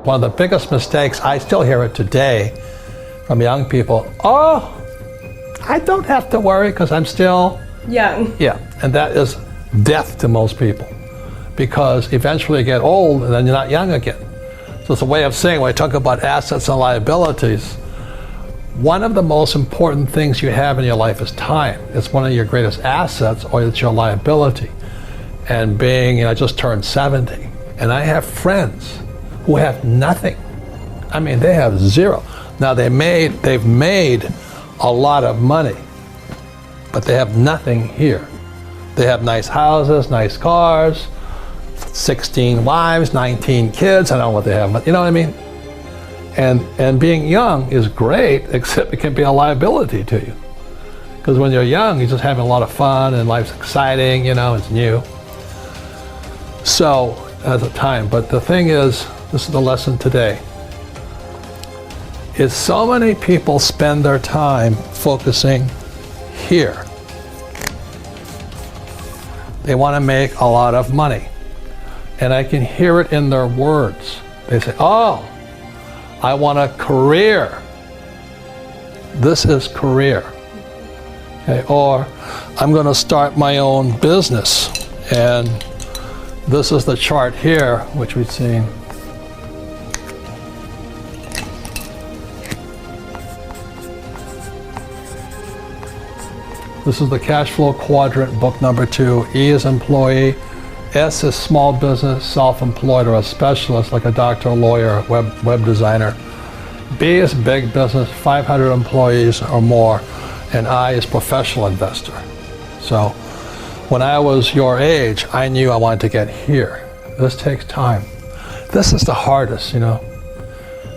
One of the biggest mistakes, I still hear it today from young people, oh, I don't have to worry because I'm still young. Yeah, and that is death to most people, because eventually you get old and then you're not young again. So it's a way of saying, when I talk about assets and liabilities, one of the most important things you have in your life is time. It's one of your greatest assets, or it's your liability. And being, I just turned 70, and I have friends who have nothing. I mean, they have zero. Now they've made a lot of money, but they have nothing here. They have nice houses, nice cars, 16 wives, 19 kids. I don't know what they have, but you know what I mean? And being young is great, except it can be a liability to you. Because when you're young, you're just having a lot of fun and life's exciting, you know, it's new. So, at the time, but the thing is, this is the lesson today, is so many people spend their time focusing here. They want to make a lot of money. And I can hear it in their words. They say, oh, I want a career. This is career. Okay, or I'm going to start my own business. And this is the chart here, which we've seen. This is the cash flow quadrant, book number 2. E is employee. S is small business, self-employed, or a specialist like a doctor, lawyer, web designer. B is big business, 500 employees or more. And I is professional investor. So when I was your age, I knew I wanted to get here. This takes time. This is the hardest, you know.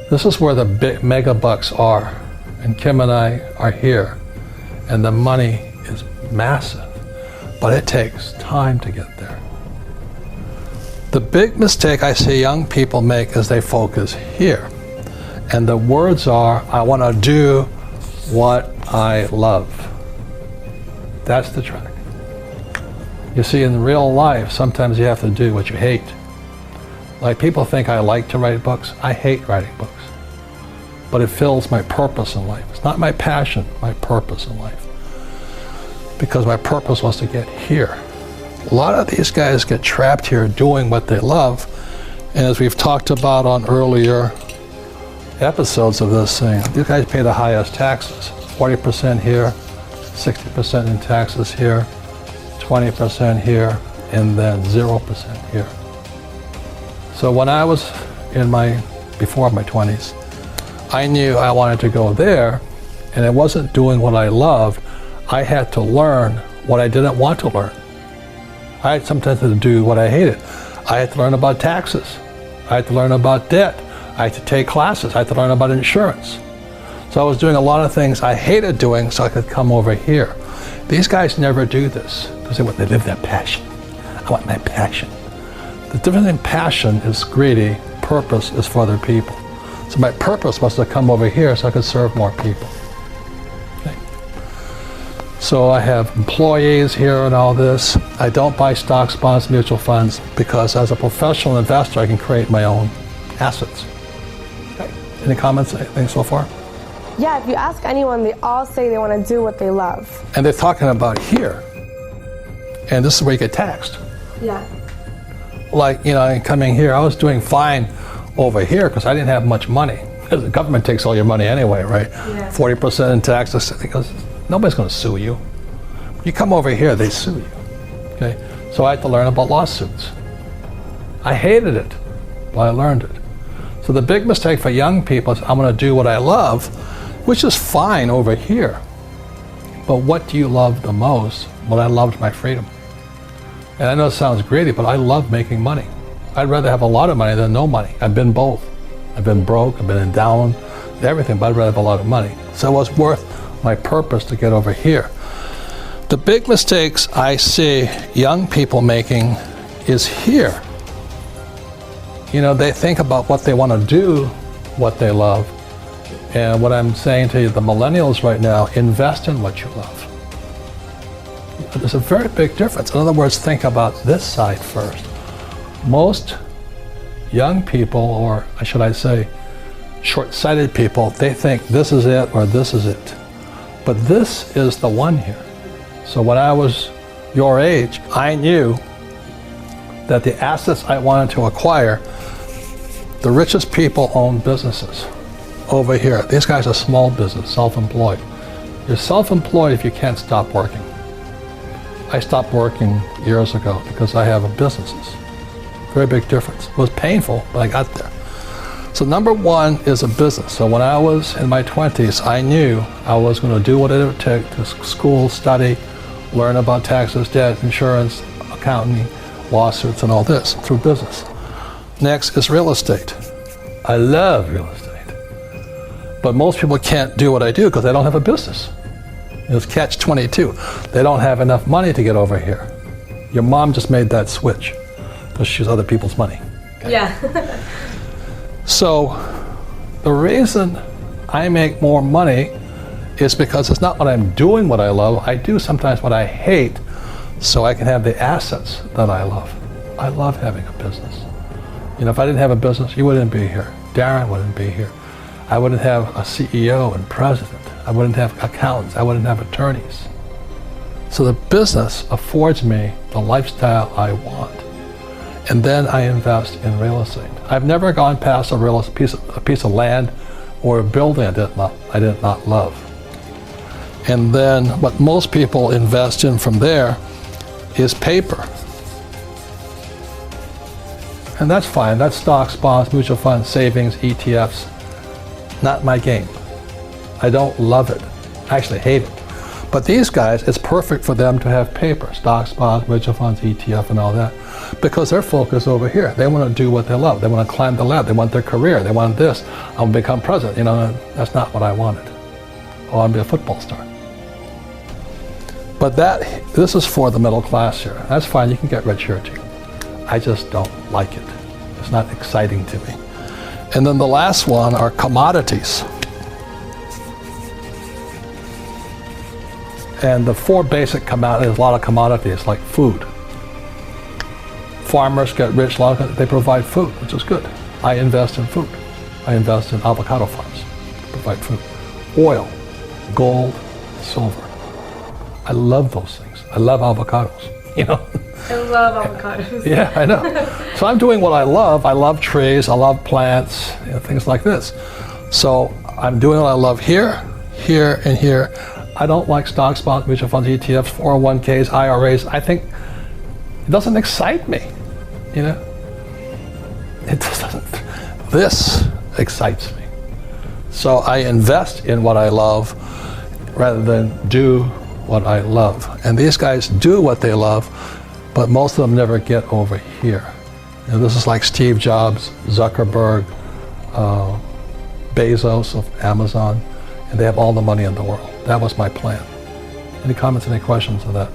This is where the big mega bucks are. And Kim and I are here. And the money is massive. But it takes time to get there. The big mistake I see young people make is they focus here. And the words are, I want to do what I love. That's the trick. You see, in real life, sometimes you have to do what you hate. Like, people think I like to write books. I hate writing books. But it fills my purpose in life. It's not my passion, my purpose in life. Because my purpose was to get here. A lot of these guys get trapped here doing what they love. And as we've talked about on earlier episodes of this thing, these guys pay the highest taxes. 40% here, 60% in taxes here, 20% here, and then 0% here. So when I was before my 20s, I knew I wanted to go there, and I wasn't doing what I loved. I had to learn what I didn't want to learn. I had sometimes to do what I hated. I had to learn about taxes. I had to learn about debt. I had to take classes. I had to learn about insurance. So I was doing a lot of things I hated doing so I could come over here. These guys never do this because they live their passion. I want my passion. The difference in passion is greedy, purpose is for other people. So my purpose was to come over here so I could serve more people. Okay. So I have employees here and all this. I don't buy stocks, bonds, mutual funds, because as a professional investor, I can create my own assets. Okay. Any comments, anything so far? Yeah, if you ask anyone, they all say they want to do what they love. And they're talking about here. And this is where you get taxed. Yeah. Like, you know, coming here, I was doing fine over here because I didn't have much money. The government takes all your money anyway, right? Yeah. 40% in taxes. Because nobody's going to sue you. You come over here, they sue you. Okay? So I had to learn about lawsuits. I hated it, but I learned it. So the big mistake for young people is I'm going to do what I love, which is fine over here. But what do you love the most? Well, I loved my freedom. And I know it sounds greedy, but I love making money. I'd rather have a lot of money than no money. I've been both. I've been broke, I've been in down, everything, but I'd rather have a lot of money. So it was worth my purpose to get over here. The big mistakes I see young people making is here. You know, they think about what they want to do, what they love. And what I'm saying to you, the millennials right now, invest in what you love. There's a very big difference. In other words, think about this side first. Most young people, or should I say, short-sighted people, they think this is it or this is it. But this is the one here. So when I was your age, I knew that the assets I wanted to acquire, the richest people own businesses. Over here, these guys are small business, self-employed. You're self-employed if you can't stop working. I stopped working years ago because I have businesses. Very big difference. It was painful, but I got there. So number one is a business. So when I was in my 20s, I knew I was going to do what it would take to school, study, learn about taxes, debt, insurance, accounting, lawsuits, and all this through business. Next is real estate. I love real estate. But most people can't do what I do because they don't have a business. It's catch-22. They don't have enough money to get over here. Your mom just made that switch because she used other people's money. Okay? Yeah. So the reason I make more money is because it's not what I'm doing what I love. I do sometimes what I hate so I can have the assets that I love. I love having a business. You know, if I didn't have a business, you wouldn't be here. Darren wouldn't be here. I wouldn't have a CEO and president. I wouldn't have accountants. I wouldn't have attorneys. So the business affords me the lifestyle I want. And then I invest in real estate. I've never gone past a piece of land or a building I did not love. And then what most people invest in from there is paper. And that's fine. That's stocks, bonds, mutual funds, savings, ETFs. Not my game. I don't love it. I actually hate it. But these guys, it's perfect for them to have paper, stocks, bonds, mutual funds, ETF, and all that, because they're focused over here. They want to do what they love. They want to climb the ladder. They want their career. They want this. I want to become president. You know, that's not what I wanted. I want to be a football star. But this is for the middle class here. That's fine. You can get rich here too. I just don't like it. It's not exciting to me. And then the last one are commodities. And the four basic commodities, a lot of commodities like food. Farmers get rich, they provide food, which is good. I invest in food. I invest in avocado farms to provide food. Oil, gold, silver. I love those things. I love avocados, you know. I love avocados. Yeah, I know. So I'm doing what I love. I love trees, I love plants, you know, things like this. So I'm doing what I love here, here, and here. I don't like stocks, bonds, mutual funds, ETFs, 401ks, IRAs. I think it doesn't excite me, you know. It doesn't. This excites me. So I invest in what I love rather than do what I love. And these guys do what they love, but most of them never get over here. You know, this is like Steve Jobs, Zuckerberg, Bezos of Amazon, and they have all the money in the world. That was my plan. Any comments, any questions on that?